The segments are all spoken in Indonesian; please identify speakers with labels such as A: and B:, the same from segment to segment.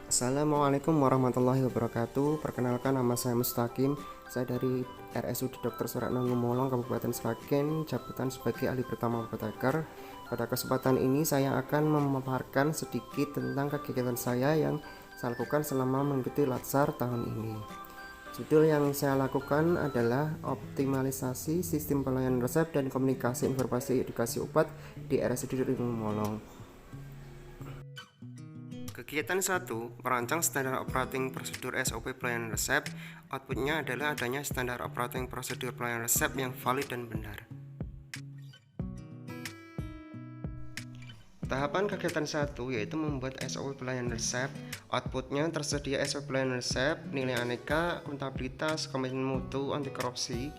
A: Assalamualaikum warahmatullahi wabarakatuh. Perkenalkan, nama saya Mustaqim. Saya dari RSUD Dr. Suratno Ngumolong, Kabupaten Sragen, jabatan sebagai ahli pertama apoteker. Pada kesempatan ini saya akan memaparkan sedikit tentang kegiatan saya yang saya lakukan selama mengikuti Latsar tahun ini. Judul yang saya lakukan adalah optimalisasi sistem pelayanan resep dan komunikasi informasi edukasi obat di RSUD Ngumolong. Kegiatan 1, merancang standar operating prosedur SOP pelayanan resep. Outputnya adalah adanya standar operating prosedur pelayanan resep yang valid dan benar. Tahapan kegiatan 1 yaitu membuat SOP pelayanan resep. Outputnya tersedia SOP pelayanan resep, nilai aneka, akuntabilitas, komitmen mutu, anti korupsi.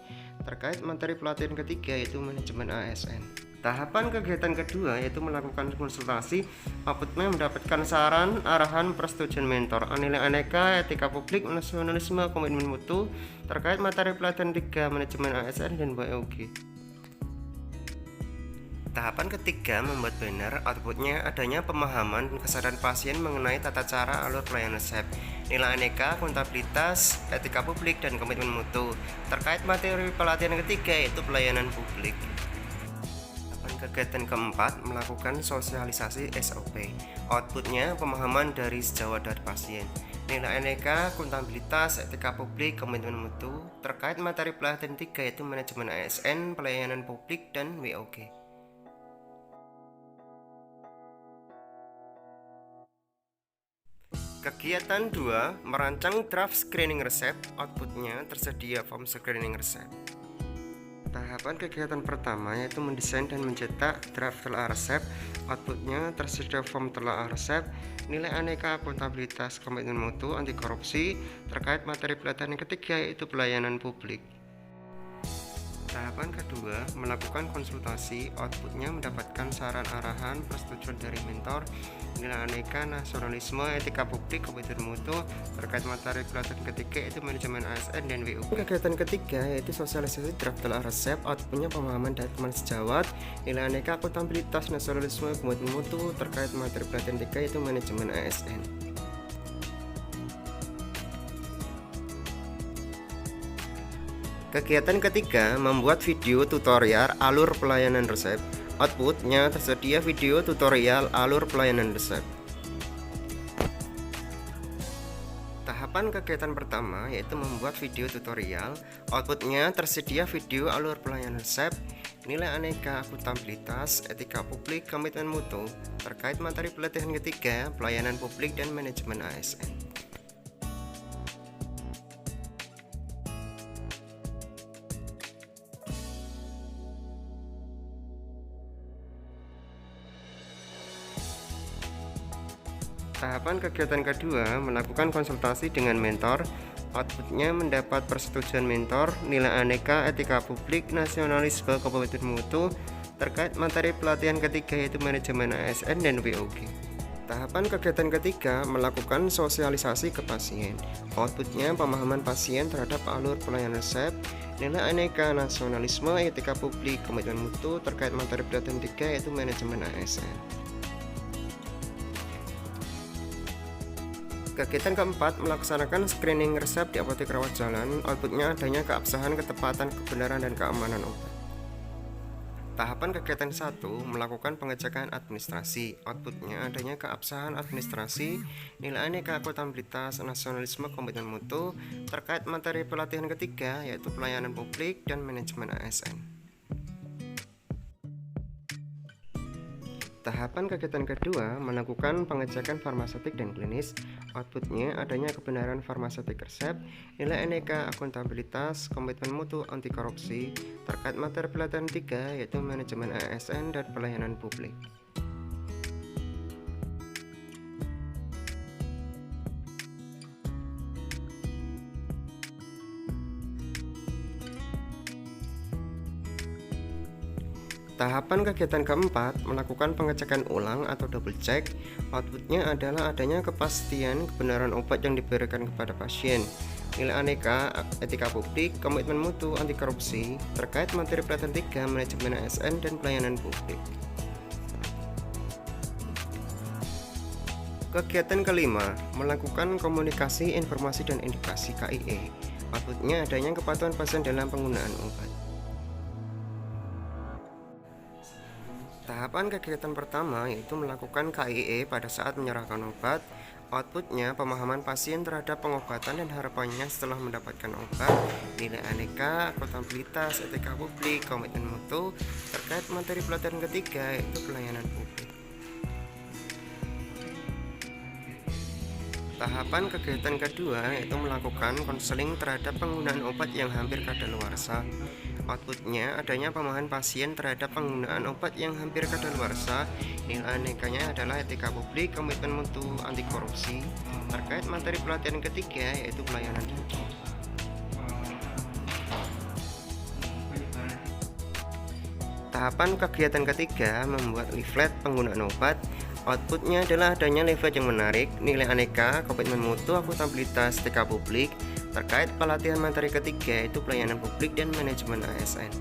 A: Terkait materi pelatihan ketiga yaitu manajemen ASN. Tahapan kegiatan kedua yaitu melakukan konsultasi. Outputnya mendapatkan saran, arahan, persetujuan mentor, nilai aneka, etika publik, nasionalisme, komitmen mutu. Terkait materi pelatihan 3 manajemen ASN dan WOG. Tahapan ketiga membuat banner. Outputnya adanya pemahaman dan kesadaran pasien mengenai tata cara alur pelayanan resep, nilai aneka, akuntabilitas, etika publik, dan komitmen mutu. Terkait materi pelatihan ketiga yaitu pelayanan publik. Kegiatan keempat, melakukan sosialisasi SOP. Outputnya pemahaman dari sejawat dari pasien, nilai aneka, akuntabilitas, etika publik, komitmen mutu. Terkait materi pelatihan 3 yaitu manajemen ASN, pelayanan publik, dan WOG. Kegiatan 2, merancang draft screening resep. Outputnya tersedia form screening resep. Tahapan kegiatan pertama yaitu mendesain dan mencetak draft telaah resep. Outputnya tersedia form telaah resep, nilai aneka, akuntabilitas, komitmen mutu, anti korupsi. Terkait materi pelatihan yang ketiga yaitu pelayanan publik. Tahapan kedua, melakukan konsultasi. Outputnya mendapatkan saran, arahan, persetujuan dari mentor, nilai aneka, nasionalisme, etika publik, komitmen mutu. Terkait materi pelatihan ketiga yaitu manajemen ASN dan WU. Kegiatan ketiga yaitu sosialisasi draft telaah resep. Outputnya pemahaman dari teman sejawat, nilai aneka, akuntabilitas, nasionalisme, komitmen mutu. Terkait materi pelatihan 3 yaitu manajemen ASN. Kegiatan ketiga, membuat video tutorial alur pelayanan resep. Outputnya tersedia video tutorial alur pelayanan resep. Tahapan kegiatan pertama yaitu membuat video tutorial. Outputnya tersedia video alur pelayanan resep, nilai aneka, akuntabilitas, etika publik, komitmen mutu. Terkait materi pelatihan ketiga, pelayanan publik dan manajemen ASN. Tahapan kegiatan kedua, melakukan konsultasi dengan mentor. Outputnya mendapat persetujuan mentor, nilai aneka, etika publik, nasionalisme, komitmen mutu. Terkait materi pelatihan ketiga yaitu manajemen ASN dan WOG. Tahapan kegiatan ketiga, melakukan sosialisasi ke pasien. Outputnya pemahaman pasien terhadap alur pelayanan resep, nilai aneka, nasionalisme, etika publik, komitmen mutu. Terkait materi pelatihan 3 yaitu manajemen ASN. Kegiatan keempat, melaksanakan screening resep di apotek rawat jalan. Outputnya adanya keabsahan, ketepatan, kebenaran, dan keamanan obat. Tahapan kegiatan 1, melakukan pengecekan administrasi. Outputnya adanya keabsahan administrasi, nilai aneka, akuntabilitas, nasionalisme, komitmen mutu. Terkait materi pelatihan ketiga yaitu pelayanan publik dan manajemen ASN. Tahapan kegiatan kedua, melakukan pengecekan farmaseutik dan klinis. Outputnya adanya kebenaran farmaseutik resep, nilai aneka, akuntabilitas, komitmen mutu, anti korupsi. Terkait materi pelatihan 3 yaitu manajemen ASN dan pelayanan publik. Tahapan kegiatan keempat, melakukan pengecekan ulang atau double check. Outputnya adalah adanya kepastian kebenaran obat yang diberikan kepada pasien, nilai aneka, etika publik, komitmen mutu, anti korupsi. Terkait materi pelatihan 3 manajemen ASN dan pelayanan publik. Kegiatan kelima, melakukan komunikasi, informasi, dan edukasi KIE. Outputnya adanya kepatuhan pasien dalam penggunaan obat. Tahapan kegiatan pertama yaitu melakukan KIE pada saat menyerahkan obat. Outputnya pemahaman pasien terhadap pengobatan dan harapannya setelah mendapatkan obat, nilai aneka, akuntabilitas, etika publik, komitmen mutu terkait materi pelatihan ketiga yaitu pelayanan publik. Tahapan kegiatan kedua yaitu melakukan konseling terhadap penggunaan obat yang hampir kadaluarsa. Outputnya adanya pemahaman pasien terhadap penggunaan obat yang hampir kadaluarsa. Nilai anekanya adalah etika publik, komitmen mutu, anti korupsi terkait materi pelatihan ketiga yaitu pelayanan publik. Tahapan kegiatan ketiga membuat leaflet penggunaan obat. Outputnya adalah adanya leaflet yang menarik, nilai aneka, komitmen mutu, akuntabilitas, etika publik terkait pelatihan materi ketiga yaitu pelayanan publik dan manajemen ASN.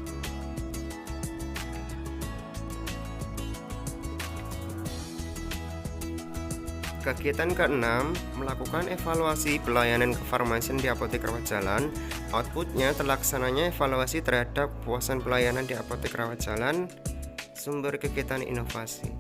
A: Kegiatan keenam, melakukan evaluasi pelayanan kefarmasian di apotek rawat jalan. Outputnya terlaksananya evaluasi terhadap kepuasan pelayanan di apotek rawat jalan. Sumber kegiatan inovasi.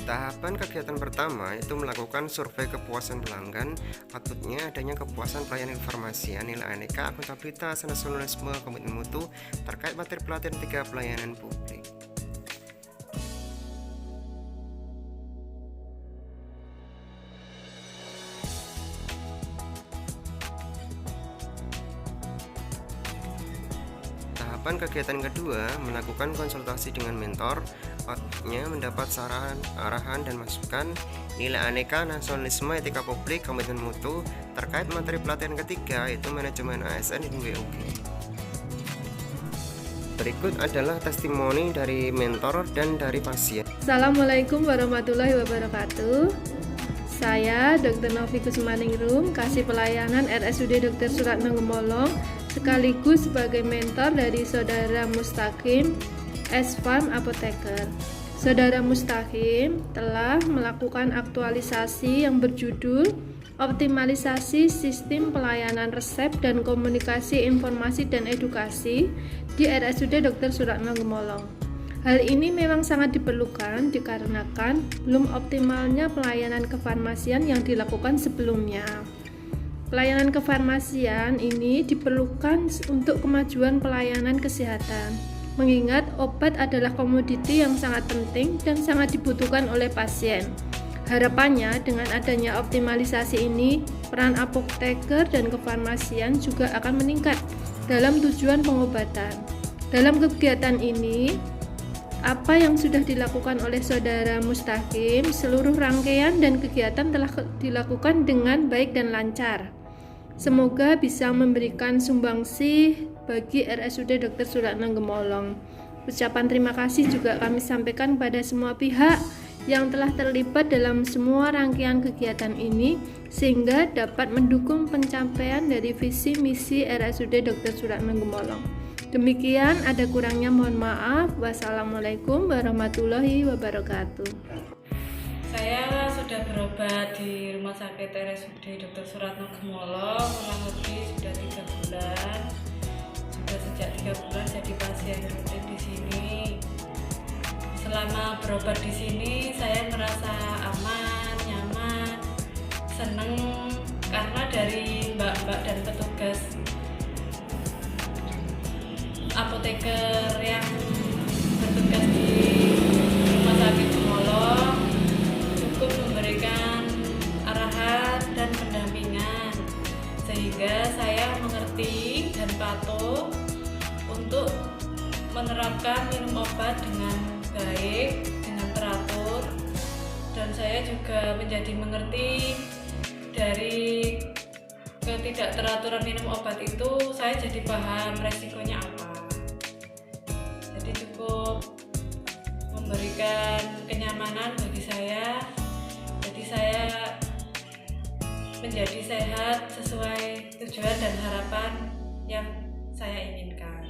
A: Tahapan kegiatan pertama yaitu melakukan survei kepuasan pelanggan. Outputnya adanya kepuasan pelayanan kefarmasian, nilai aneka, akuntabilitas, nasionalisme, komitmen mutu terkait materi pelatihan 3 pelayanan publik. Tahapan kegiatan kedua, melakukan konsultasi dengan mentor. Outputnya mendapat saran, arahan, dan masukan, nilai aneka, nasionalisme, etika publik, komitmen mutu terkait materi pelatihan ketiga yaitu manajemen ASN dan WOG. Berikut adalah testimoni dari mentor dan dari pasien.
B: Assalamualaikum warahmatullahi wabarakatuh. Saya Dr. Novi Kusmaningrum, Kasih Pelayanan RSUD Dr. Suratno Gemolong, sekaligus sebagai mentor dari Saudara Mustaqim, S-Farm Apoteker. Saudara Mustaqim telah melakukan aktualisasi yang berjudul Optimalisasi Sistem Pelayanan Resep dan Komunikasi Informasi dan Edukasi di RSUD Dr. Suratno Gemolong. Hal ini memang sangat diperlukan dikarenakan belum optimalnya pelayanan kefarmasian yang dilakukan sebelumnya. Pelayanan kefarmasian ini diperlukan untuk kemajuan pelayanan kesehatan, mengingat obat adalah komoditi yang sangat penting dan sangat dibutuhkan oleh pasien. Harapannya dengan adanya optimalisasi ini, peran apoteker dan kefarmasian juga akan meningkat dalam tujuan pengobatan. Dalam kegiatan ini, apa yang sudah dilakukan oleh Saudara Mustaqim, seluruh rangkaian dan kegiatan telah dilakukan dengan baik dan lancar. Semoga bisa memberikan sumbangsih bagi RSUD Dr. Suratno Gemolong. Ucapan terima kasih juga kami sampaikan pada semua pihak yang telah terlibat dalam semua rangkaian kegiatan ini sehingga dapat mendukung pencapaian dari visi misi RSUD Dr. Suratno Gemolong. Demikian, ada kurangnya mohon maaf. Wassalamualaikum warahmatullahi wabarakatuh.
C: Saya sudah berobat di Rumah Sakit RSUD Dr. Suratno Gemolong kurang lebih sudah 3 bulan. Sudah sejak 3 bulan jadi pasien rutin di sini. Selama berobat di sini saya merasa aman, nyaman, seneng karena dari mbak-mbak dan petugas apoteker yang bertugas di Rumah Sakit Gemolong cukup memberikan arahan dan pendampingan sehingga saya mengerti dan patuh untuk menerapkan minum obat dengan baik, dengan teratur, dan saya juga menjadi mengerti dari ketidakteraturan minum obat itu. Saya jadi paham resikonya apa. Jadi cukup memberikan kenyamanan bagi saya. Jadi saya menjadi sehat sesuai tujuan dan harapan yang saya inginkan.